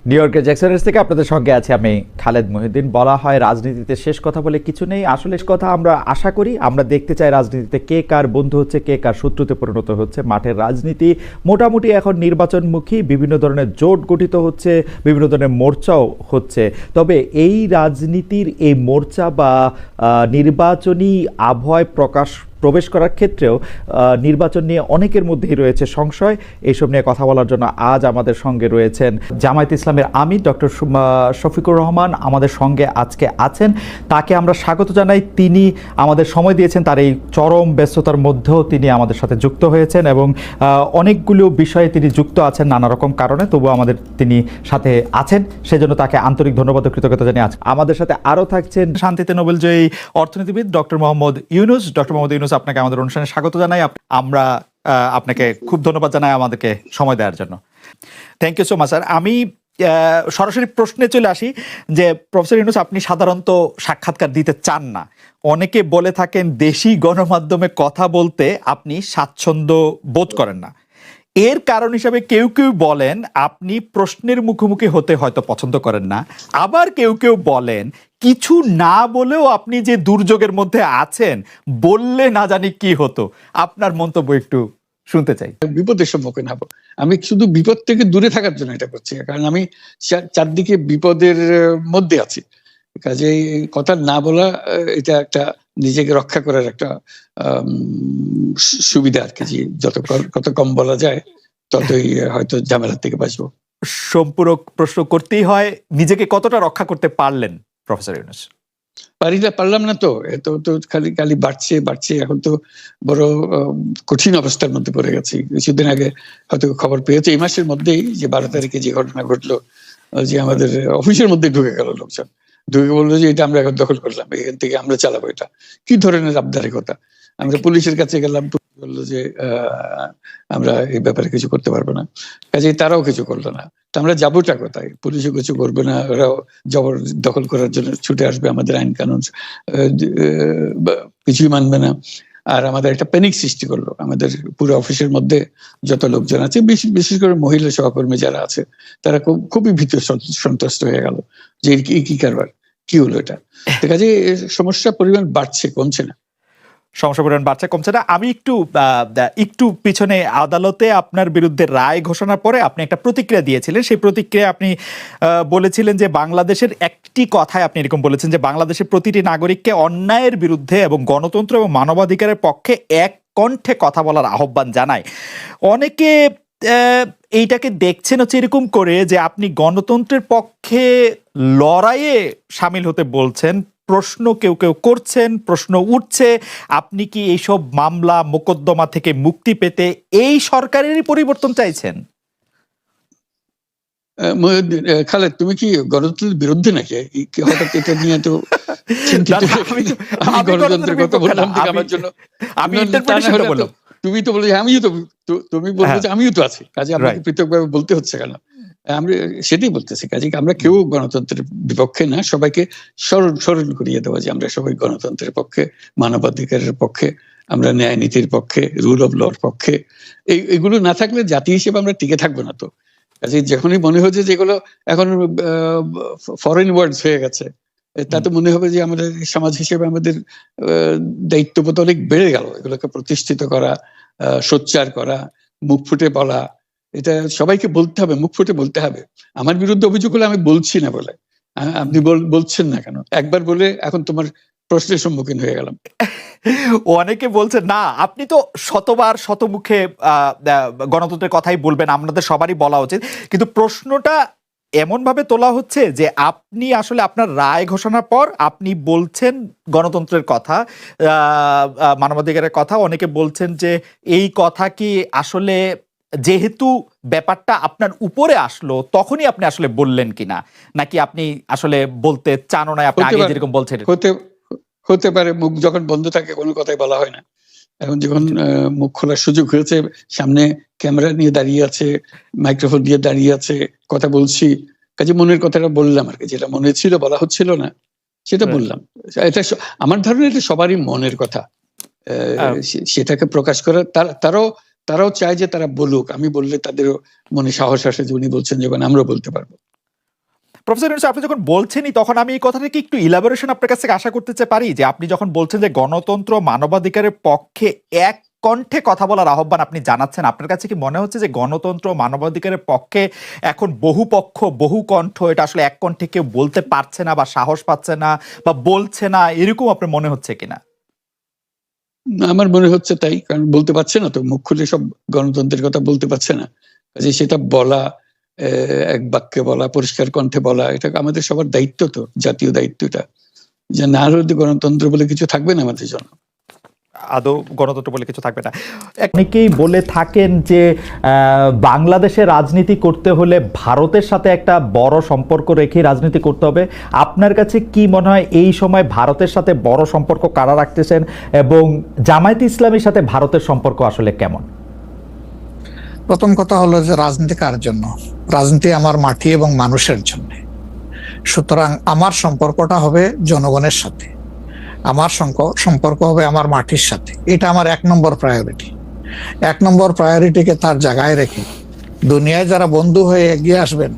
New ইয়র্কের জ্যাকসনের থেকে আপনাদের সঙ্গে আছে আমি খালেদ মহিউদ্দিন। বলা হয় রাজনীতিতে শেষ কথা বলে কিছু নেই। আসলে কথা আমরা আশা করি, আমরা দেখতে চাই রাজনীতিতে কে কার বন্ধু হচ্ছে, কে কার শত্রুতে পরিণত হচ্ছে। মাঠের রাজনীতি মোটামুটি এখন নির্বাচনমুখী, বিভিন্ন ধরনের জোট গঠিত হচ্ছে, বিভিন্ন ধরনের মোর্চাও হচ্ছে। তবে এই রাজনীতির এই মোর্চা বা নির্বাচনী আবহাওয়ায় প্রবেশ করার ক্ষেত্রেও নির্বাচন নিয়ে অনেকের মধ্যেই রয়েছে সংশয়। এইসব নিয়ে কথা বলার জন্য আজ আমাদের সঙ্গে রয়েছেন জামায়াতে ইসলামের আমির ডক্টর শফিকুর রহমান আমাদের সঙ্গে আজকে আছেন। তাকে আমরা স্বাগত জানাই। তিনি আমাদের সময় দিয়েছেন, তার এই চরম ব্যস্ততার মধ্যেও তিনি আমাদের সাথে যুক্ত হয়েছেন এবং অনেকগুলো বিষয়ে তিনি যুক্ত আছেন নানা রকম কারণে, তবুও আমাদের তিনি সাথে আছেন, সেজন্য তাকে আন্তরিক ধন্যবাদ ও কৃতজ্ঞতা জানিয়ে আজ আমাদের সাথে আরও থাকছেন শান্তিতে নোবেলজয়ী অর্থনীতিবিদ ডক্টর মোহাম্মদ ইউনুস। ডক্টর মোহাম্মদ ইউনুস, আপনাকে আমাদের অনুষ্ঠানে স্বাগত জানাই। আমরা আপনাকে খুব ধন্যবাদ জানাই আমাদেরকে সময় দেওয়ার জন্য। Thank you so much sir. আমি সরাসরি প্রশ্নে চলে আসি যে প্রফেসর ইউনুস, আপনি সাধারণত সাক্ষাৎকার দিতে চান না। অনেকে বলে থাকেন দেশি গণমাধ্যমে কথা বলতে আপনি স্বাচ্ছন্দ্য বোধ করেন না। এর কারণ হিসাবে কেউ কেউ বলেন আপনি প্রশ্নের মুখোমুখি হতে হয়তো পছন্দ করেন না, আবার কেউ কেউ বলেন কিছু না বলেও আপনি যে দুর্যোগের মধ্যে আছেন, বললে না জানি কি হতো। আপনার মন্তব্য একটু শুনতে চাই। বিপদের সম্মুখীন হব। আমি শুধু বিপদ থেকে দূরে থাকার জন্য এটা করছি, কারণ আমি চারদিকে বিপদের মধ্যে আছি। কাজে কথা না বলা এটা একটা নিজেকে রক্ষা করার একটা সুবিধা আর কি। যত কম বলা যায় ততই হয়তো ঝামেলা থেকে বাঁচবো। সম্পূরক প্রশ্ন করতেই হয়, নিজেকে কতটা রক্ষা করতে পারলেন প্রফেসর ইউনুস? পারলাম না তো, এত তো খালি বাড়ছে। এখন তো বড় কঠিন অবস্থার মধ্যে পড়ে গেছি। কিছুদিন আগে হয়তো খবর পেয়েছে এই মাসের মধ্যেই যে 12 তারিখে যে ঘটনা ঘটলো, যে আমাদের অফিসের মধ্যে ঢুকে গেল লোকজন, ঢুকে বললো যে এটা আমরা এখন দখল করলাম, এখান থেকে আমরা চালাবো। এটা কি ধরনের আবদারিকতা! আমরা পুলিশের কাছে গেলাম, বললো যে আমরা এই ব্যাপারে কিছু করতে পারবো না। কাজেই তারাও কিছু করলো না। তো আমরা যাবোটা কোথায়? পুলিশও কিছু করবে না, ওরাও জবর দখল করার জন্য ছুটে আসবে, আমাদের আইন কানুন কিছুই মানবে না। আর আমাদের একটা প্যানিক সৃষ্টি করলো আমাদের পুরো অফিসের মধ্যে। যত লোকজন আছে, বিশেষ করে মহিলা সহকর্মী যারা আছে, তারা খুবই ভীত সন্ত্রস্ত হয়ে গেল যে কি কারবার, কি হলো এটা। কাজে সমস্যার পরিমাণ বাড়ছে, কমছে না। সমস্যা পরিমাণ বাড়ছে, কমছে না। আমি একটু পিছনে আদালতে আপনার বিরুদ্ধে রায় ঘোষণার পরে আপনি একটা প্রতিক্রিয়া দিয়েছিলেন। সেই প্রতিক্রিয়া আপনি বলেছিলেন যে বাংলাদেশের একটি কথায় আপনি এরকম বলেছেন যে বাংলাদেশের প্রতিটি নাগরিককে অন্যায়ের বিরুদ্ধে এবং গণতন্ত্র এবং মানবাধিকারের পক্ষে এক কণ্ঠে কথা বলার আহ্বান জানায়। অনেকে এইটাকে দেখছেন হচ্ছে এরকম করে যে আপনি গণতন্ত্রের পক্ষে লড়াইয়ে সামিল হতে বলছেন। প্রশ্ন কেউ কেউ করছেন, প্রশ্ন উঠছে, আপনি কি এইসব মামলা মোকদ্দমা থেকে মুক্তি পেতে এই সরকারেরই পরিবর্তন চাইছেন? খালেদ, তুমি কি গণতন্ত্রের বিরুদ্ধে নাকি? হঠাৎ এটা নিয়ে তো চিন্তিত? আমি গণতন্ত্রের কথা বললাম আমার জন্য, তুমি তো বলে আমিও তো, তুমি বলবো যে আমিও তো আছি। কাজে আমাকে পৃথকভাবে বলতে হচ্ছে কেন? আমরা সেটাই বলতেছি। কাজে আমরা কেউ গণতন্ত্রের বিপক্ষে না, সবাইকে স্মরণ করিয়ে দেওয়া যে আমরা সবাই গণতন্ত্রের পক্ষে, মানবাধিকারের পক্ষে, আমরা ন্যায় নীতির পক্ষে, রুল অফ লর পক্ষে। এইগুলো না থাকলে জাতি হিসেবে আমরা টিকে থাকবো না তো। কাজে যখনই মনে হচ্ছে যেগুলো এখন ফরেন ওয়ার্ডস হয়ে গেছে, তাতে মনে হবে যে আমাদের সমাজ হিসেবে আমাদের দায়িত্ববোধ অনেক বেড়ে গেল। এগুলোকে প্রতিষ্ঠিত করা, সোচ্চার করা, মুখ ফুটে বলা, এটা সবাইকে বলতে হবে, মুখ ফুটে বলতে হবে। আমার বিরুদ্ধে অভিযোগ হলে আমি বলছি না বলে, আপনি বলছেন না কেন? একবার বলে এখন তোমার প্রশ্নের সম্মুখীন হয়ে গেলাম। অনেকে বলছেন না, আপনি তো শতবার শতমুখে গণতন্ত্রের কথাই বলবেন, আমাদের সবারই বলা উচিত। কিন্তু প্রশ্নটা এমন ভাবে তোলা হচ্ছে যে আপনি আসলে আপনার রায় ঘোষণার পর আপনি বলছেন গণতন্ত্রের কথা, মানবাধিকারের কথা। অনেকে বলছেন যে এই কথা কি আসলে যেহেতু ব্যাপারটা আপনার উপরে আসলো তখনই আপনি আসলে বললেন কিনা, নাকি আপনি আসলে বলতে চানও না, আপনি আগে যেরকম বলছেন? হতে পারে, মুখ যখন বন্ধ থাকে কোনো কথাই বলা হয় না। এখন যখন মুখ খোলার সুযোগ হয়েছে, সামনে ক্যামেরা নিয়ে দাঁড়িয়ে আছে, মাইক্রোফোন দিয়ে দাঁড়িয়ে আছে, কথা বলছি, কাজে মনের কথাটা বললাম আর কি। যেটা মনে ছিল, বলা হচ্ছিল না, সেটা বললাম। এটা আমার ধারণা এটা সবারই মনের কথা, সেটাকে প্রকাশ করা। তারাও চায় যে তারা বলুক, আমি বললে তাদেরও মনে সাহস আসে যে উনি বলছেন যখন আমরাও বলতে পারবো। প্রফেসর ইউনূস, আপনি যখন বলছেনই তখন আমি এই কথাটাকে একটু ইলাবোরেশন আপনার কাছ থেকে আশা করতে পারি, যে আপনি যখন বলছেন যে গণতন্ত্র মানবাধিকারের পক্ষে এক কণ্ঠে কথা বলার আহ্বান আপনি জানাচ্ছেন, আপনার কাছে কি মনে হচ্ছে যে গণতন্ত্র মানবাধিকারের পক্ষে এখন বহু পক্ষ বহু কণ্ঠ, এটা আসলে এক কণ্ঠে কেউ বলতে পারছে না বা সাহস পাচ্ছে না বা বলছে না, এরকম আপনার মনে হচ্ছে কিনা? আমার মনে হচ্ছে তাই, কারণ বলতে পারছে না তো, মুখ খুলে সব গণতন্ত্রের কথা বলতে পারছে না, কাজে সেটা বলা, এক বাক্যে বলা, পরিষ্কার কণ্ঠে বলা, এটা আমাদের সবার দায়িত্ব, তো জাতীয় দায়িত্বটা, যে না হলে গণতন্ত্র বলে কিছু থাকবে না আমাদের জন্য, আদৌ গণতন্ত্র বলে কিছু থাকবে না। অনেকেই বলে থাকেন যে বাংলাদেশে রাজনীতি করতে হলে ভারতের সাথে একটা বড় সম্পর্ক রেখে রাজনীতি করতে হবে। আপনার কাছে কি মনে হয় এই সময় ভারতের সাথে বড় সম্পর্ক কারা রাখতেছেন, এবং জামায়াতে ইসলামীর সাথে ভারতের সম্পর্ক আসলে কেমন? প্রথম কথা হলো যে রাজনীতি কার জন্য? রাজনীতি আমার মাটি এবং মানুষের জন্য। সুতরাং আমার সম্পর্কটা হবে জনগণের সাথে, আমার সম্পর্ক হবে আমার মাটির সাথে। এটা আমার 1 নম্বর প্রায়োরিটি। 1 নম্বর প্রায়োরিটিকে তার জায়গায় রেখে দুনিয়ায় যারা বন্ধু হয়ে এগিয়ে আসবেন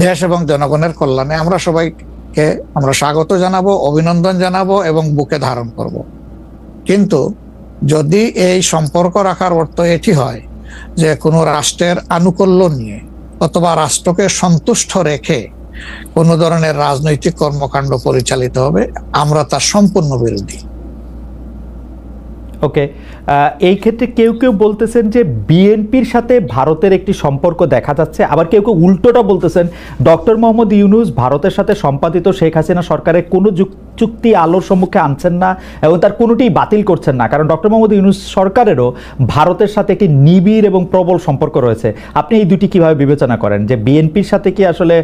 দেশ এবং জনগণের কল্যাণে, আমরা সবাইকে আমরা স্বাগত জানাবো, অভিনন্দন জানাবো এবং বুকে ধারণ করব। কিন্তু যদি এই সম্পর্ক রাখার অর্থ এটি হয় যে কোনো রাষ্ট্রের আনুকূল্য নিয়ে অথবা রাষ্ট্রকে সন্তুষ্ট রেখে কোন ধরনের রাজনৈতিক কর্মকাণ্ড পরিচালিত হবে, আমরা তার সম্পূর্ণ বিরোধী। ওকে, এই ক্ষেত্রে কেউ কেউ বলতেছেন যে বিএনপির সাথে ভারতের একটি সম্পর্ক দেখা যাচ্ছে, আবার কেউ কেউ উল্টোটা বলতেছেন ডক্টর মোহাম্মদ ইউনূস ভারতের সাথে সম্পাদিত শেখ হাসিনা সরকারের কোনো চুক্তি আলোর সম্মুখে আনছেন না এবং তার কোনোটি বাতিল করছেন না, কারণ ডক্টর মোহাম্মদ ইউনূস সরকারেরও ভারতের সাথে একটি নিবিড় এবং প্রবল সম্পর্ক রয়েছে। আপনি এই দুটি কিভাবে বিবেচনা করেন, যে বিএনপির সাথে কি আসলে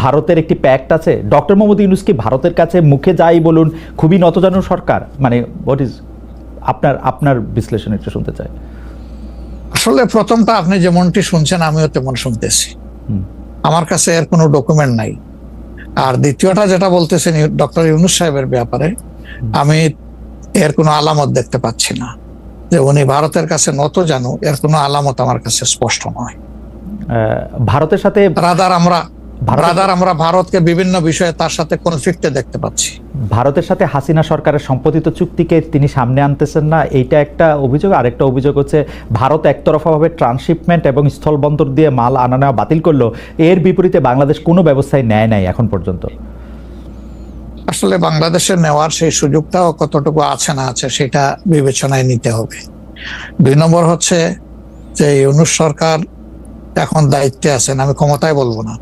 ভারতের একটি প্যাক্ট আছে? ডক্টর মোহাম্মদ ইউনূস কি ভারতের কাছে মুখে যাই বলুন খুবই নতজানু সরকার? মানে হোয়াট ইজ আপনার বিশ্লেষণ একটু শুনতে চাই। আসলে প্রথমটা আপনি যেমনটি শুনছেন আমিও তেমন শুনতেছি, আমার কাছে এর কোনো ডকুমেন্ট নাই। আর দ্বিতীয়টা যেটা বলতেছেন ডক্টর ইউনূস সাহেবের ব্যাপারে, আমি এর কোনো আলামত দেখতে পাচ্ছি না যে উনি ভারতের কাছে নত জানু, এর কোনো আলামত আমার কাছে স্পষ্ট নয়। ভারতের সাথে রাদার আমরা ভারতকে বিভিন্ন বিষয়ে তার সাথে কনফ্লিক্টে দেখতে পাচ্ছি। ভারতের সাথে হাসিনা সরকারের সম্পাদিত চুক্তিকে তিনি সামনে আনতেছেন না, এইটা একটা অভিযোগ। আরেকটা অভিযোগ হচ্ছে ভারত একতরফাভাবে ট্রান্সশিপমেন্ট এবং স্থলবন্দর দিয়ে মাল আনা নেওয়া বাতিল করলো, এর বিপরীতে বাংলাদেশ কোনো ব্যবস্থাই নেয় নাই এখন পর্যন্ত। আসলে বাংলাদেশের নেওয়ার সেই সুযোগটাও কতটুকু আছে না আছে সেটা বিবেচনায় নিতে হবে। 2 নম্বর হচ্ছে যে ইউনূস সরকার এখন দায়িত্বে আছেন, আমি ক্ষমতায় বলবো না,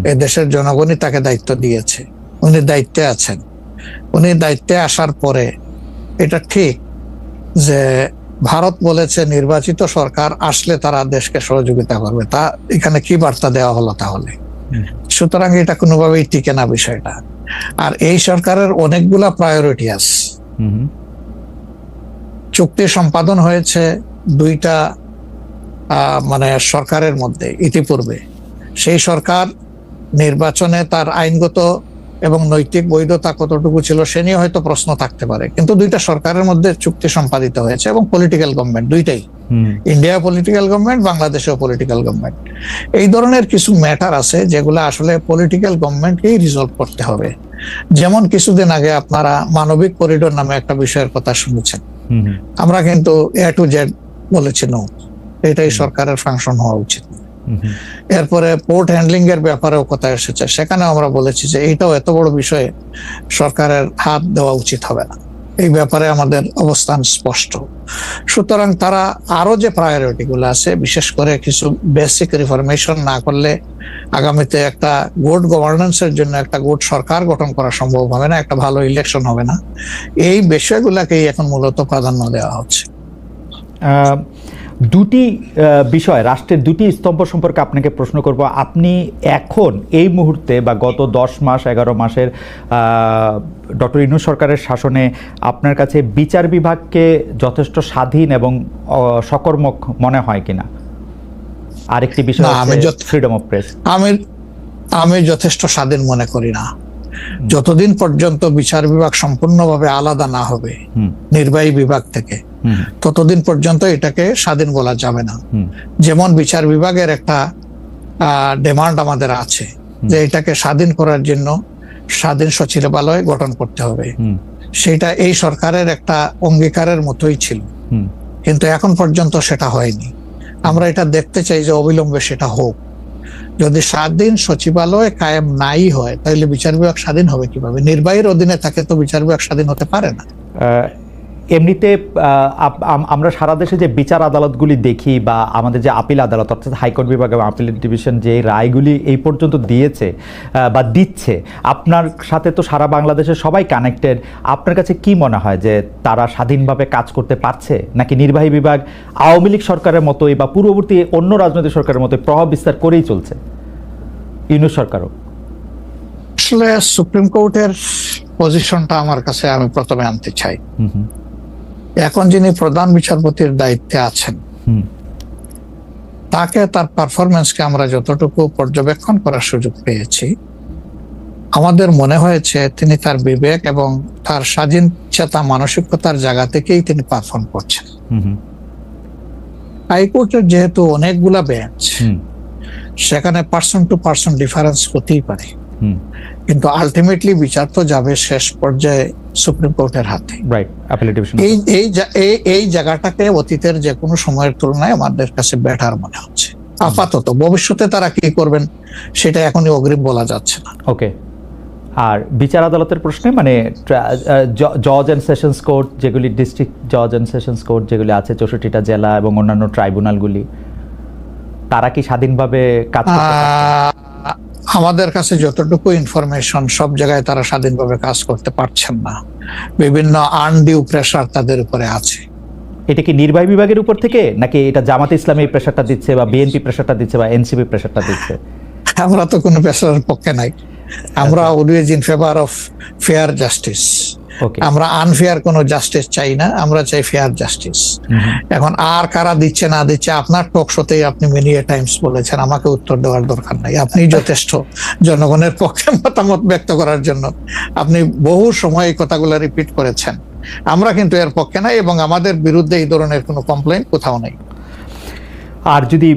এই দেশের জনগণই তাকে দায়িত্ব দিয়েছে, উনি দায়িত্বে আছেন। উনি দায়িত্বে আসার পরে এটা ঠিক যে ভারত বলেছে নির্বাচিত সরকার আসলে তারা দেশকে সহযোগিতা করবে, তা এখানে কি বার্তা দেওয়া হলো তাহলে? সুতরাং এটা কোনোভাবেই টিকে না বিষয়টা। আর এই সরকারের অনেকগুলা প্রায়োরিটি আছে। চুক্তি সম্পাদন হয়েছে 2টা মানে সরকারের মধ্যে ইতিপূর্বে। সেই সরকার নির্বাচনে তার আইনগত এবং নৈতিক বৈধতা কতটুকু ছিল সে নিয়ে হয়তো প্রশ্ন থাকতে পারে, কিন্তু 2টা সরকারের মধ্যে চুক্তি সম্পাদিত হয়েছে এবং পলিটিক্যাল গভর্নমেন্ট দুইটাই, ইন্ডিয়া পলিটিক্যাল গভর্নমেন্ট, বাংলাদেশেও পলিটিক্যাল গভর্নমেন্ট। এই ধরনের কিছু ম্যাটার আছে যেগুলো আসলে পলিটিক্যাল গভর্নমেন্টকেই রিজলভ করতে হবে। যেমন কিছুদিন আগে আপনারা মানবিক করিডোর নামে একটা বিষয়ের কথা শুনেছেন, আমরা কিন্তু A to Z বলেছি নো, এটাই সরকারের ফাংশন হওয়া উচিত। এরপরে পোর্ট হ্যান্ডলিং এর ব্যাপারেও কথা এসেছে, সেখানেও আমরা বলেছি যে এইটাও এত বড় বিষয়ে সরকারের হাত দেওয়া উচিত হবে না, এই ব্যাপারে আমাদের অবস্থান স্পষ্ট। সুতরাং তারা আরো যে প্রায়োরিটি গুলো আছে, বিশেষ করে কিছু বেসিক রিফরমেশন না করলে আগামীতে একটা গুড গভর্নেন্সের জন্য একটা গুড সরকার গঠন করা সম্ভব হবে না, একটা ভালো ইলেকশন হবে না, এই বিষয়গুলোকেই এখন মূলত প্রাধান্য দেওয়া হচ্ছে। দুটি বিষয়, রাষ্ট্রের দুটি স্তম্ভ সম্পর্কে আপনাকে প্রশ্ন করব। আপনি এখন এই মুহূর্তে বা গত 10 মাস 11 মাসের ডক্টর ইউনূস সরকারের শাসনে আপনার কাছে বিচার বিভাগকে যথেষ্ট স্বাধীন এবং সকর্মক মনে হয় কিনা? আরেকটি বিষয় ফ্রিডম অফ প্রেস। আমি যথেষ্ট স্বাধীন মনে করি না। যতদিন পর্যন্ত বিচার বিভাগ সম্পূর্ণভাবে আলাদা না হবে নির্বাহী বিভাগ থেকে, ততদিন পর্যন্ত এটাকে স্বাধীন বলা যাবে না। যেমন বিচার বিভাগের একটা ডিমান্ড আমাদের আছে যে এটাকে স্বাধীন করার জন্য স্বাধীন সচিবালয় গঠন করতে হবে, সেটা এই সরকারের একটা অঙ্গীকারের মতোই ছিল, কিন্তু এখন পর্যন্ত সেটা হয়নি। আমরা এটা দেখতে চাই যে অবিলম্বে সেটা হোক। যদি স্বাধীন সচিবালয় কায়েম নাই হয় তাহলে বিচার বিভাগ স্বাধীন হবে কিভাবে? নির্বাহীর অধীনে থাকে তো বিচার বিভাগ স্বাধীন হতে পারে না। এমনিতে আমরা সারা দেশে যে বিচার আদালতগুলি দেখি বা আমাদের যে আপিল আদালত অর্থাৎ হাইকোর্ট বিভাগ এবং আপিল ডিভিশন যে রায়গুলি এই পর্যন্ত দিয়েছে বা দিচ্ছে, আপনার সাথে তো সারা বাংলাদেশের সবাই কানেক্টেড। আপনার কাছে কি মনে হয় যে তারা স্বাধীনভাবে কাজ করতে পারছে, নাকি নির্বাহী বিভাগ আওয়ামী লীগ সরকারের মতোই বা পূর্ববর্তী অন্য রাজনৈতিক সরকারের মতোই প্রভাব বিস্তার করেই চলছে? ইউনূস সরকারও আসলে সুপ্রিম কোর্টের পজিশনটা আমার কাছে আমি প্রথমে আনতে চাই। এখন যিনি প্রধান বিচারপতির দায়িত্বে আছেন, তাকে তার পারফরমেন্সকে আমরা যতটুকু পর্যবেক্ষণ করার সুযোগ পেয়েছি, আমাদের মনে হয়েছে তিনি তার বিবেক এবং তার স্বাধীন চেতা মানসিকতার জায়গা থেকেই তিনি পারফর্ম করছেন। হাইকোর্টের যেহেতু অনেকগুলা বেঞ্চ, সেখানে পার্সন টু পার্সন ডিফারেন্স হতেই পারে, কিন্তু আলটিমেটলি বিচার তো যাবে শেষ পর্যায়ে সুপ্রিম কোর্টের হাতে। এই জায়গাটাকে অতীতের যে কোনো সময়ের তুলনায় আমাদের কাছে বেটার মনে হচ্ছে আপাতত। ভবিষ্যতে তারা কি করবেন সেটা এখনই অগ্রিম বলা যাচ্ছে না। ওকে। আর বিচার আদালতের প্রশ্নে মানে জজ অ্যান্ড সেশনস কোর্ট যেগুলি, ডিস্ট্রিক্ট জজ অ্যান্ড সেশনস কোর্ট যেগুলি আছে 64টা জেলা এবং অন্যান্য ট্রাইব্যুনালগুলি, তারা কি স্বাধীনভাবে কাজ করতে পারছে? আমাদের কাছে যতটুকু ইনফরমেশন, সব জায়গায় তারা স্বাধীনভাবে কাজ করতে পারছেন না। বিভিন্ন আনডিউ প্রেসার তাদের উপরে আছে। এটা কি নির্বাহী বিভাগের উপর থেকে, নাকি এটা জামাতে ইসলামী প্রেসারটা দিচ্ছে বা বিএনপি প্রেসারটা দিচ্ছে বা এনসিপি প্রেসারটা দিচ্ছে? আমরা তো কোনো প্রেসারের পক্ষে নাই। আমরা always in favour of fair justice. আমরা আনফেয়ার কোনো জাস্টিস চাই না, আমরা চাই ফেয়ার জাস্টিস। এখন আর কারা দিচ্ছে না দিচ্ছে, আপনার টক শোতেই আপনি মেনি টাইমস বলেছেন, আমাকে উত্তর দেওয়ার দরকার নাই। আপনি যথেষ্ট জনগণের পক্ষে মতামত ব্যক্ত করার জন্য আপনি বহু সময় এই কথাগুলো রিপিট করেছেন। আমরা কিন্তু এর পক্ষে নাই এবং আমাদের বিরুদ্ধে এই ধরনের কোনো কমপ্লেইন কোথাও নেই। আর যদি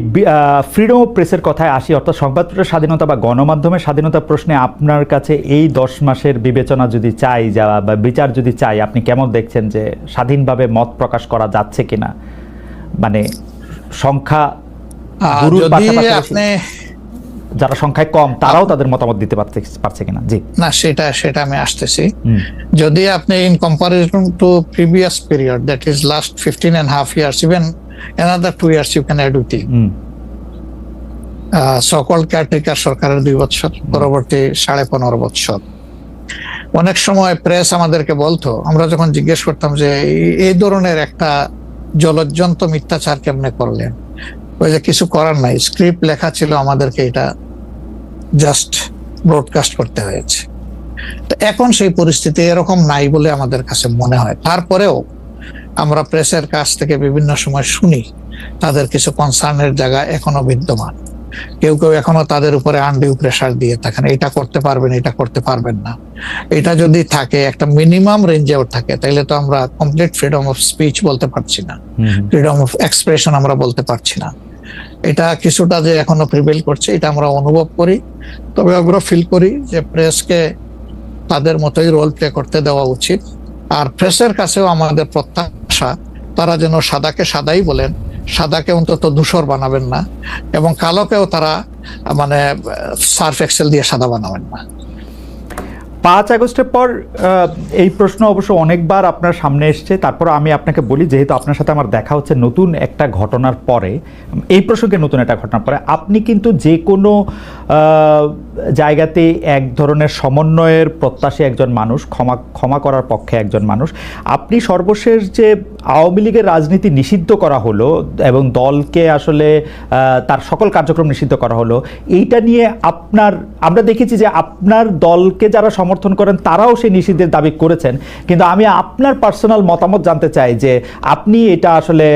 ফ্রিডম অফ প্রেসের কথায় আসি, অর্থাৎ সংবাদপত্রের স্বাধীনতা বা গণমাধ্যমের স্বাধীনতা প্রশ্নে আপনার কাছে এই 10 মাসের বিবেচনা যদি চাই বা বিচার যদি চাই, আপনি কেমন দেখছেন যে স্বাধীনভাবে মত প্রকাশ করা যাচ্ছে কিনা? মানে সংখ্যা যারা সংখ্যায় কম তারাও তাদের মতামত দিতে পারছে কিনা? জি না, সেটা আমি আসতেছি। যদি আপনি in comparison two previous period, that is last 15.5 years, even another 2 years you can add with it. So-called caretaker সরকারের 2 বছর, পরবর্তী 15.5 বছর। অনেক সময় প্রেস আমাদেরকে বলতো, আমরা যখন জিজ্ঞেস করতাম যে এই ধরনের একটা জলজ্জন্ত মিথ্যাচার কেমনে করলেন, ওই যে কিছু করার নাই, স্ক্রিপ্ট লেখা ছিল, আমাদেরকে এটা জাস্ট ব্রডকাস্ট করতে হয়েছে। তো এখন সেই পরিস্থিতি এরকম নাই বলে আমাদের কাছে মনে হয়। তারপরেও আমরা প্রেসের কাছ থেকে বিভিন্ন সময় শুনি তাদের কিছু কনসার্নের জায়গা এখনো বিদ্যমান। কেউ এখনো তাদের উপরে আনডিউ প্রেসার দিয়ে থাকেন, এটা করতে পারবেন, এটা করতে পারবেন না। এটা যদি থাকে, একটা মিনিমাম রেঞ্জেও থাকে, তাহলে তো আমরা কমপ্লিট ফ্রিডম অফ স্পিচ বলতে পারছি না, ফ্রিডম অফ এক্সপ্রেশন আমরা বলতে পারছি না। এটা কিছুটা যে এখনো প্রিভেল করছে, এটা আমরা অনুভব করি। তবে আমরা ফিল করি যে প্রেসকে তাদের মতোই রোল প্লে করতে দেওয়া উচিত। আর প্রেসের কাছেও আমাদের প্রত্যাশা, তারা যেন সাদাকে সাদাই বলেন, সাদাকে অন্তত ধূসর বানাবেন না, এবং কালোকেও তারা মানে সার্ফ এক্সেল দিয়ে সাদা বানাবেন না। 5 আগস্টের পর এই প্রশ্ন অবশ্য অনেকবার আপনার সামনে এসছে। তারপর আমি আপনাকে বলি, যেহেতু আপনার সাথে আমার দেখা হচ্ছে নতুন একটা ঘটনার পরে, এই প্রসঙ্গে নতুন একটা ঘটনার পরে, আপনি কিন্তু যে কোনো জায়গাতে এক ধরনের সমন্বয়ের প্রত্যাশী একজন মানুষ, ক্ষমা করার পক্ষে একজন মানুষ। আপনি সর্বশেষ যে আওয়ামী লীগের রাজনীতি নিষিদ্ধ করা হলো এবং দলকে আসলে তার সকল কার্যক্রম নিষিদ্ধ করা হলো, এইটা নিয়ে আমরা দেখেছি যে আপনার দলকে যারা সমর্থন করেন তারাও সেই নিষিদ্ধের দাবি করেছেন। কিন্তু আমি আপনার পার্সোনাল মতামত জানতে চাই যে আপনি এটা আসলে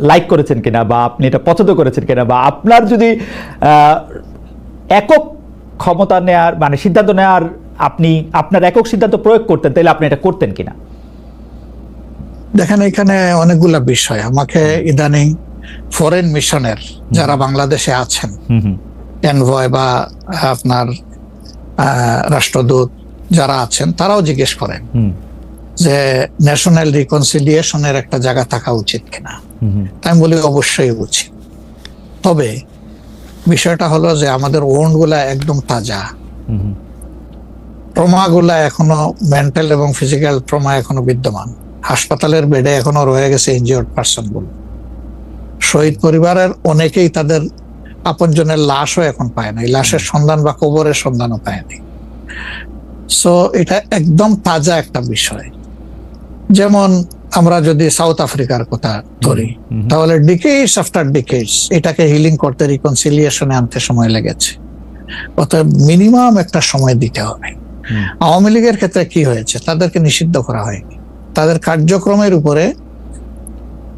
লাইক করেছেন কিনা, বা আপনি এটা পছন্দ করেছেন কিনা, বা আপনার যদি একক ক্ষমতা নেয়ার মানে সিদ্ধান্ত নেয়ার, আপনি আপনার একক সিদ্ধান্ত প্রয়োগ করতেন, তাহলে আপনি এটা করতেন কিনা? দেখেন, এখানে অনেকগুলা বিষয়। আমাকে ইদানিং ফরেন মিশনের যারা বাংলাদেশে আছেন, এনভয় বা আপনার রাষ্ট্রদূত যারা আছেন তারাও জিজ্ঞেস করেন যে ন্যাশনাল রিকনসিলিয়েশনের একটা জায়গা থাকা উচিত কিনা। আমি বলি অবশ্যই উচিত, তবে বিষয়টা হলো যে আমাদের ওন্ড গুলা একদম তাজা, ট্রমা গুলা এখনো মেন্টাল এবং ফিজিক্যাল ট্রমা এখনো বিদ্যমান, হাসপাতালের বেডে এখনো রয়ে গেছে ইনজিওর্ড পার্সন গুলো। শহীদ পরিবারের অনেকেই তাদের আপনজনের লাশও এখন পায় নাই, লাশের সন্ধান বা কবরের সন্ধানও পায়নি। সো এটা একদম তাজা একটা বিষয়। যেমন আমরা যদি সাউথ আফ্রিকার কথা ধরি, তাহলে ডিকেডস আফটার ডিকেডস এটাকে হিলিং করতে, রিকনসিলিয়েশনে আনতে সময় লেগেছে। অতএব মিনিমাম একটা সময় দিতে হবে। আওয়ামী লীগের ক্ষেত্রে কি হয়েছে, তাদেরকে নিষিদ্ধ করা হয়নি, তাদের কার্যক্রমের উপরে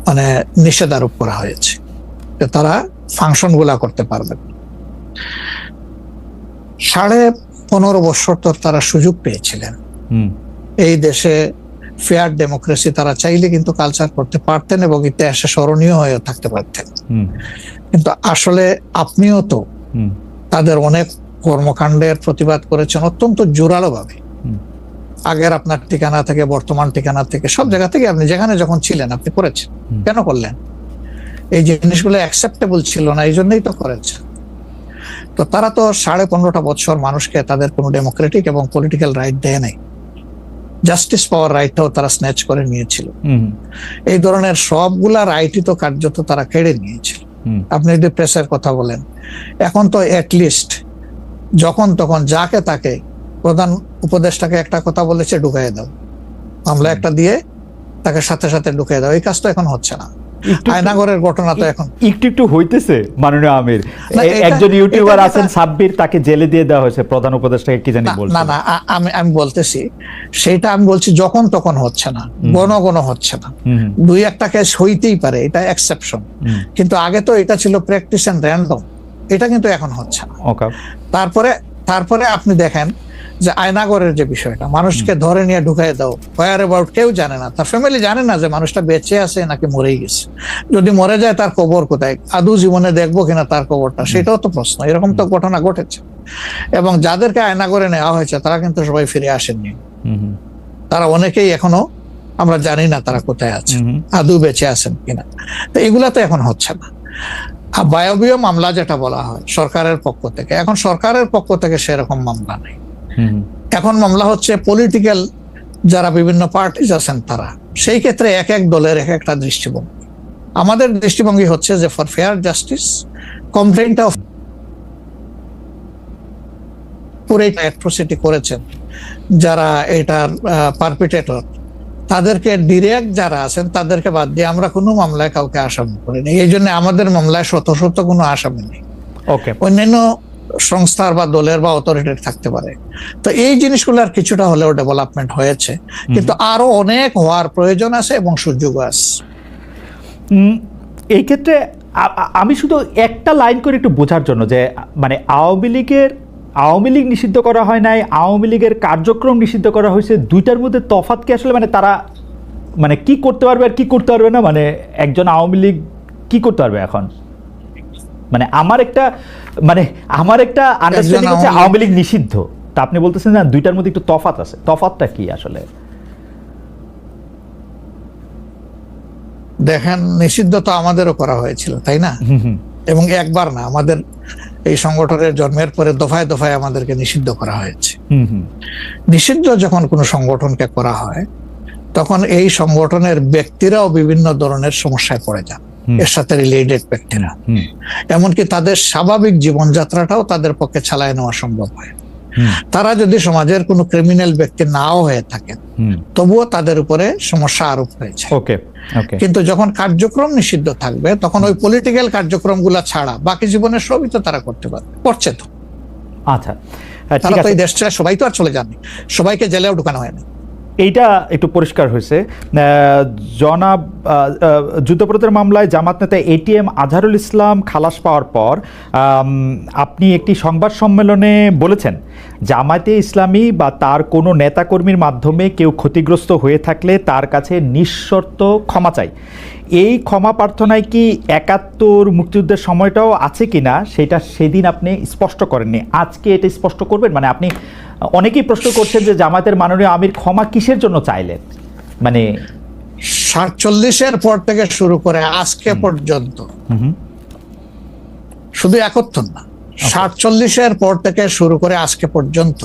মানে নিষেধ আরোপ করা হয়েছে, তারা ফাংশন গুলা করতে পারবেন। 15.5 বছর তো তারা সুযোগ পেয়েছিলেন এই দেশে ফেয়ার ডেমোক্রেসি, তারা চাইলে কিন্তু কালচার করতে পারতেন এবং ইতিহাসে স্মরণীয় হয়ে থাকতে পারতেন। কিন্তু আসলে আপনিও তো তাদের অনেক কর্মকাণ্ডের প্রতিবাদ করেছেন অত্যন্ত জোরালো ভাবে। আগের আপনার ঠিকানা থেকে, বর্তমান ঠিকানা থেকে, সব জায়গা থেকে আপনি যেখানে যখন ছিলেন আপনি করেছেন। কেন করলেন? এই জিনিসগুলো অ্যাকসেপ্টেবল ছিল না, এই জন্যই তো করেছেন। তো তারা তো 15.5 বছর মানুষকে তাদের কোনো ডেমোক্রেটিক এবং পলিটিক্যাল রাইট দেয় নাই, জাস্টিস পাওয়ার রাইটটাও তারা স্ন্যাচ করে নিয়েছিল। এই ধরনের সবগুলা রাইটই তো কার্যত তারা কেড়ে নিয়েছিল। আপনি যদি প্রেসের কথা বলেন, এখন তো অ্যাটলিস্ট যখন তখন যাকে তাকে প্রধান উপদেষ্টাকে একটা কথা বলেছে ঢুকাই দাও, মামলা একটা দিয়ে তাকে সাথে সাথে ঢুকাই দাও, এই কাজ তো এখন হচ্ছে না। আয়নাগরের ঘটনা তো এখন একটু হইতেছে। মাননীয় আমির, একজন ইউটিউবার আছেন সাব্বির, তাকে জেলে দিয়ে দেওয়া হয়েছে প্রধান উপদেষ্টাকে কি জানি বলছে। না আমি বলতেছি সেটা, আমি বলছি যখন তখন হচ্ছে না, ঘন হচ্ছে না, 2-1টা কেস হইতেই পারে, এটা এক্সেপশন। কিন্তু আগে তো এটা ছিল প্র্যাকটিস এন্ড র্যান্ডম, এটা কিন্তু এখন হচ্ছে না। তারপরে আপনি দেখেন যে আয়নাগরের যে বিষয়টা, মানুষকে ধরে নিয়ে ঢুকাই দাও, হোয়ার অ্যাবাউট কেউ জানে না, তার ফ্যামিলি জানে না যে মানুষটা বেঁচে আছে নাকি মরেই গেছে। যদি মরে যায় তার কবর কোথায়, আদৌ জীবনে দেখবো কিনা তার কবরটা, সেটাও তো প্রশ্ন। এরকম তো ঘটনা ঘটেছে। এবং যাদেরকে আয়নাগরে নেওয়া হয়েছে তারা কিন্তু সবাই ফিরে আসেননি, তারা অনেকেই এখনো আমরা জানি না তারা কোথায় আছে, আদৌ বেঁচে আছেন কিনা। তো এগুলা তো এখন হচ্ছে না। বায়বীয় মামলা যেটা বলা হয় সরকারের পক্ষ থেকে, এখন সরকারের পক্ষ থেকে সেরকম মামলা নেই। এখন মামলা হচ্ছে পলিটিক্যাল যারা বিভিন্ন পার্টিজ আছেন তারা, সেই ক্ষেত্রে এক এক দলের এক একটা দৃষ্টিভঙ্গি। আমাদের দৃষ্টিভঙ্গি হচ্ছে যে ফর ফেয়ার জাস্টিস কমপ্লেইনটা পুরো অ্যাট্রোসিটি করেছেন যারা এটার পারপিটেটর, তাদেরকে ডিরেক্ট যারা আছেন তাদেরকে বাদ দিয়ে আমরা কোনো মামলায় কাউকে আসামি করিনি। এই জন্য আমাদের মামলায় শত কোনো আসামি নেই। অন্যান্য সংস্থার বা দলের বা অথরিটির থাকতে পারে। তো এই জিনিসগুলোর কিছুটা হলেও ডেভেলপমেন্ট হয়েছে, কিন্তু আরো অনেক হওয়ার প্রয়োজন আছে এবং সুযোগ আছে। এই ক্ষেত্রে আমি শুধু একটা লাইন করে একটু বোঝার জন্য, যে মানে আওয়ামী লীগ নিষিদ্ধ করা হয় নাই, আওয়ামী লীগের কার্যক্রম নিষিদ্ধ করা হয়েছে, দুইটার মধ্যে তফাৎ কি আসলে? মানে তারা মানে কি করতে পারবে আর কি করতে পারবে না, মানে একজন আওয়ামী লীগ কি করতে পারবে এখন? মানে আমার একটা আন্ডারস্ট্যান্ডিং হচ্ছে আওয়ামী লীগ নিষিদ্ধ, তা আপনি বলতেছেন না দুইটার মধ্যে একটু তফাৎ আছে। তফাৎটা কি আসলে? দেখেন, নিষিদ্ধ তো আমাদেরও করা হয়েছিল, তাই না? এবং একবার না, আমাদের এই সংগঠনের জন্মের পরে দফায় দফায় আমাদেরকে নিষিদ্ধ করা হয়েছে। নিষিদ্ধ যখন কোনো সংগঠনকে করা হয় তখন এই সংগঠনের ব্যক্তিরাও বিভিন্ন ধরনের সমস্যায় পড়ে যান, এর সাথে রিলেটেড ব্যক্তিরা, এমনকি তাদের স্বাভাবিক জীবনযাত্রাটাও তাদের পক্ষে চালায় নেওয়া সম্ভব হয়। তারা যদি সমাজের কোনো ক্রিমিনাল ব্যক্তি নাও হয়ে থাকেন তবুও তাদের উপরে সমস্যা আরোপ হয়েছে। কিন্তু যখন কার্যক্রম নিষিদ্ধ থাকবে তখন ওই পলিটিক্যাল কার্যক্রম গুলা ছাড়া বাকি জীবনের সবই তো তারা করতে পারবে, করছে তো। আচ্ছা, তারা তো এই দেশ ছেড়ে সবাই তো আর চলে যাননি, সবাইকে জেলেও ঢুকানো হয়নি। এইটা একটু পরিষ্কার হয়েছে। জনাব যুদ্ধাপরাধের মামলায় জামাত নেতা এটিএম আজহারুল ইসলাম খালাস পাওয়ার পর আপনি একটি সংবাদ সম্মেলনে বলেছেন, জামায়াতে ইসলামী বা তার কোনো নেতাকর্মীর মাধ্যমে কেউ ক্ষতিগ্রস্ত হয়ে থাকলে তার কাছে নিঃশর্ত ক্ষমা চাই। এই ক্ষমা প্রার্থনায় কি ৭১ মুক্তিযুদ্ধের সময়টাও আছে কিনা সেটা সেদিন আপনি স্পষ্ট করেননি, আজকে এটা স্পষ্ট করবেন? মানে আপনি, অনেকেই প্রশ্ন করছেন যে জামায়াতের মাননীয় আমির ক্ষমা কিসের জন্য চাইলেন, মানে ৪৭-এর পর থেকে শুরু করে আজকে পর্যন্ত, শুধু ৭১ না, ৪৭-এর পর থেকে শুরু করে আজকে পর্যন্ত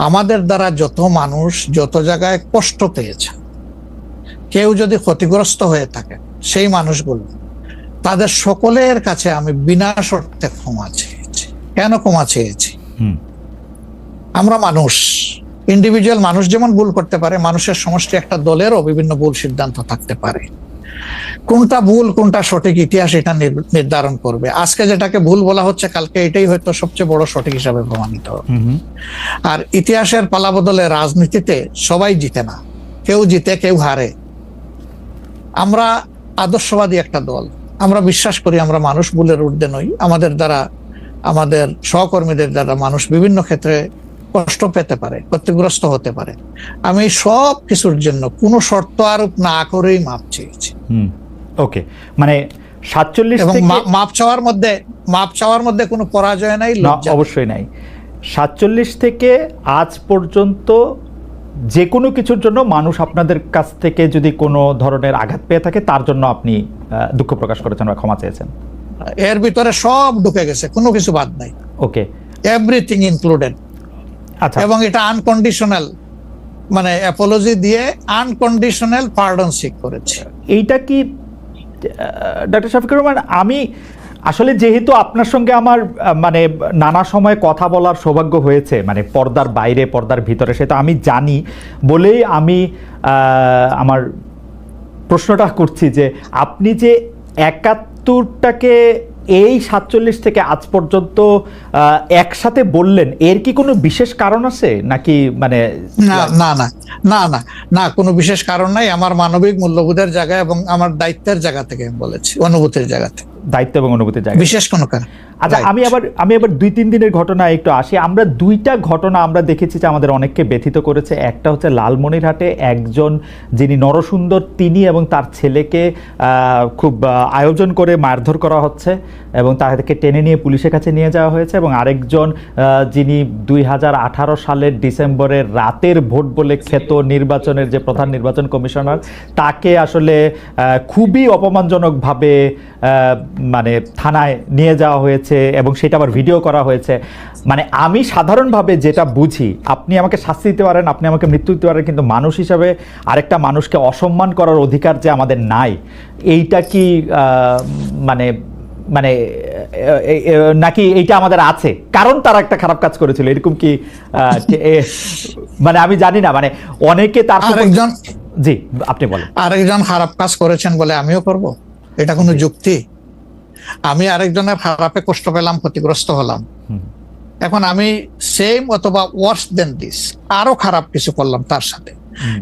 আমাদের দ্বারা যত মানুষ যত জায়গায় কষ্ট পেয়েছে, কেউ যদি ক্ষতিগ্রস্ত হয়ে থাকে, সেই মানুষগুলো তাদের সকলের কাছে আমি বিনা শর্তে ক্ষমা চেয়েছি। কেন ক্ষমা চেয়েছি? আমরা মানুষ, ইন্ডিভিজুয়াল মানুষ যেমন ভুল করতে পারে, মানুষের সমষ্টি একটা দলেরও বিভিন্ন ভুল সিদ্ধান্ত থাকতে পারে। কোনটা ভুল কোনটা সঠিক ইতিহাস এটা নির্ধারণ করবে। আজকে যেটাকে ভুল বলা হচ্ছে, কালকে এটাই হয়তো সবচেয়ে বড় সঠিক হিসাবে প্রমাণিত হবে। আর ইতিহাসের পালা বদলে রাজনীতিতে সবাই জিতে না, কেউ জিতে কেউ হারে। আমরা আদর্শবাদী একটা দল, আমরা বিশ্বাস করি আমরা মানুষ, ভুলের ঊর্ধ্বে নই। আমাদের দ্বারা, আমাদের সহকর্মীদের দ্বারা মানুষ বিভিন্ন ক্ষেত্রে কষ্ট পেতে পারে, ক্ষতিগ্রস্ত হতে পারে। আমি সব কিছুর জন্য কোনো শর্ত আরোপ না করেই মাপ চেয়েছি। ওকে, মানে ৪৭ এবং থেকে মাপ চাওয়ার মধ্যে কোনো পরাজয় নাই, লজ্জা অবশ্যই নাই। ৪৭ থেকে আজ পর্যন্ত যে কোনো কিছুর জন্য মানুষ আপনাদের কাছ থেকে যদি কোনো ধরনের আঘাত পেয়ে থাকে, তার জন্য আপনি দুঃখ প্রকাশ করেছেন বা ক্ষমা চেয়েছেন। এর ভিতরে সব ঢুকে গেছে, কোনো কিছু বাদ নাই। ওকে, এভরিথিং ইনক্লুডেড। আচ্ছা, এবং এটা আনকন্ডিশনাল, মানে অ্যাপোলজি দিয়ে আনকন্ডিশনাল পার্ডন সিক করেছে। এইটা কি ডক্টর শফিকুর রহমান, আমি আসলে যেহেতু আপনার সঙ্গে আমার মানে নানা সময় কথা বলার সৌভাগ্য হয়েছে, মানে পর্দার বাইরে পর্দার ভিতরে, সেটা আমি জানি বলেই আমি আমার প্রশ্নটা করছি যে আপনি যে ৭১টাকে এই ৪৭ থেকে আজ পর্যন্ত একসাথে বললেন, এর কি কোনো বিশেষ কারণ আছে নাকি? মানে না না না না না না, কোনো বিশেষ কারণ নাই। আমার মানবিক মূল্যবোধের জায়গা এবং আমার দায়িত্বের জায়গা থেকে বলেছি, অনুভূতির জায়গা থেকে, দায়িত্ব এবং অনুভূতির জায়গা, বিশেষ কোনো কারণ। আচ্ছা, আমি আবার ২-৩ দিনের ঘটনা একটু আসি। আমরা দুইটা ঘটনা আমরা দেখেছি যে আমাদের অনেককে ব্যথিত করেছে। একটা হচ্ছে লালমনিরহাটে একজন যিনি নরসুন্দর, তিনি এবং তার ছেলেকে খুব আয়োজন করে মারধর করা হচ্ছে এবং তাদেরকে টেনে নিয়ে পুলিশের কাছে নিয়ে যাওয়া হয়েছে। এবং আরেকজন যিনি ২০১৮ সালের ডিসেম্বরের রাতের ভোট বলে খ্যাত নির্বাচনের যে প্রধান নির্বাচন কমিশনার, তাকে আসলে খুবই অপমানজনকভাবে মানে থানায় নিয়ে যাওয়া হয়েছে এবং সেটা আবার ভিডিও করা হয়েছে। মানে আমি সাধারণভাবে যেটা বুঝি, আপনি আমাকে শাস্তি দিতে পারেন, আপনি আমাকে মৃত্যু দিতে পারেন, কিন্তু মানুষ হিসাবে আরেকটা মানুষকে অসম্মান করার অধিকার যে আমাদের নাই, এইটা কি মানে মানে নাকি এইটা আমাদের আছে কারণ তারা একটা খারাপ কাজ করেছিল, এরকম কি? মানে আমি জানি না, মানে অনেকে তার আরেকজন, জি আপনি বলেন, আরেকজন খারাপ কাজ করেছেন বলে আমিও করব, এটা কোনো যুক্তি? আমি আরেকজনের খারাপে কষ্ট পেলাম, ক্ষতিগ্রস্ত হলাম, এখন আমি সেম অথবা ওয়ার্স দেন দিস আরো খারাপ কিছু করলাম তার সাথে,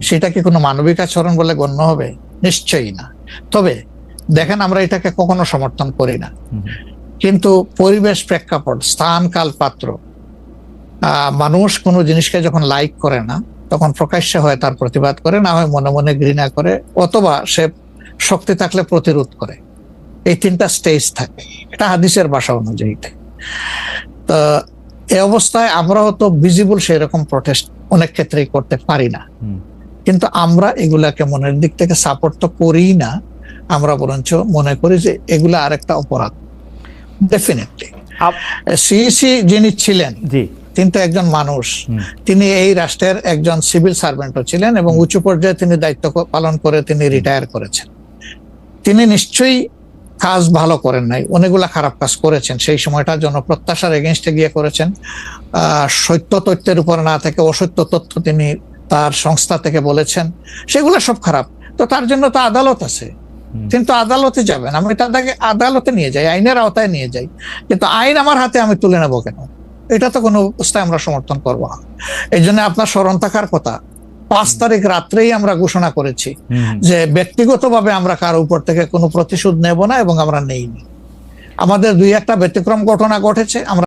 সেটা কি কোনো মানবিক আচরণ বলে গণ্য হবে? নিশ্চয়ই না। তবে দেখেন, আমরা এটাকে কখনো সমর্থন করি না, কিন্তু পরিবেশ, প্রেক্ষাপট, স্থান, কাল, পাত্র, মানুষ কোনো জিনিসকে যখন লাইক করে না, তখন প্রকাশ্যে হয় তার প্রতিবাদ করে, না হয় মনে মনে ঘৃণা করে, অথবা সে শক্তি থাকলে প্রতিরোধ করে। এই 3টা স্টেজ থাকে, এটা হাদিসের ভাষা অনুযায়ী। তো এই অবস্থায় আমরাও তো ভিজিবল সেরকম প্রটেস্ট অনেক ক্ষেত্রেই করতে পারি না, কিন্তু আমরা এগুলাকে মনের দিক থেকে সাপোর্ট তো করি না, আমরা বরঞ্চ মনে করি যে এগুলা আরেকটা অপরাধ। ডেফিনেটলি সিইসি যিনি ছিলেন, তিনি তো একজন মানুষ, তিনি এই রাষ্ট্রের একজন সিভিল সার্ভেন্টও ছিলেন এবং উঁচু পর্যায়ে তিনি দায়িত্ব পালন করে তিনি রিটায়ার করেছেন। তিনি নিশ্চয়ই কাজ ভালো করেন নাই, অনেকগুলা খারাপ কাজ করেছেন। সেই সময়টা জনপ্রত্যাশার এগেনস্টে গিয়ে করেছেন, সত্য তথ্যের উপর না থেকে অসত্য তথ্য তিনি তার সংস্থা থেকে বলেছেন, সেগুলো সব খারাপ। তো তার জন্য তো আদালত আছে, কিন্তু আদালতে যাবেন, আমি তাদেরকে আদালতে নিয়ে যাই, আইনের আওতায় নিয়ে যাই, কিন্তু আইন আমার হাতে আমি তুলে নেবো কেন? এটা তো কোনো অবস্থায় আমরা সমর্থন করবো না। এই জন্য আপনার স্মরণ থাকার কথা, 5 তারিখ রাত্রেই আমরা ঘোষণা করেছি যে ব্যক্তিগতভাবে আমরা কারো উপর থেকে কোনো প্রতিশোধ নেব না এবং আমরা নেইনি। আমাদের 2-1টা ব্যতিক্রম ঘটনা ঘটেছে, আমরা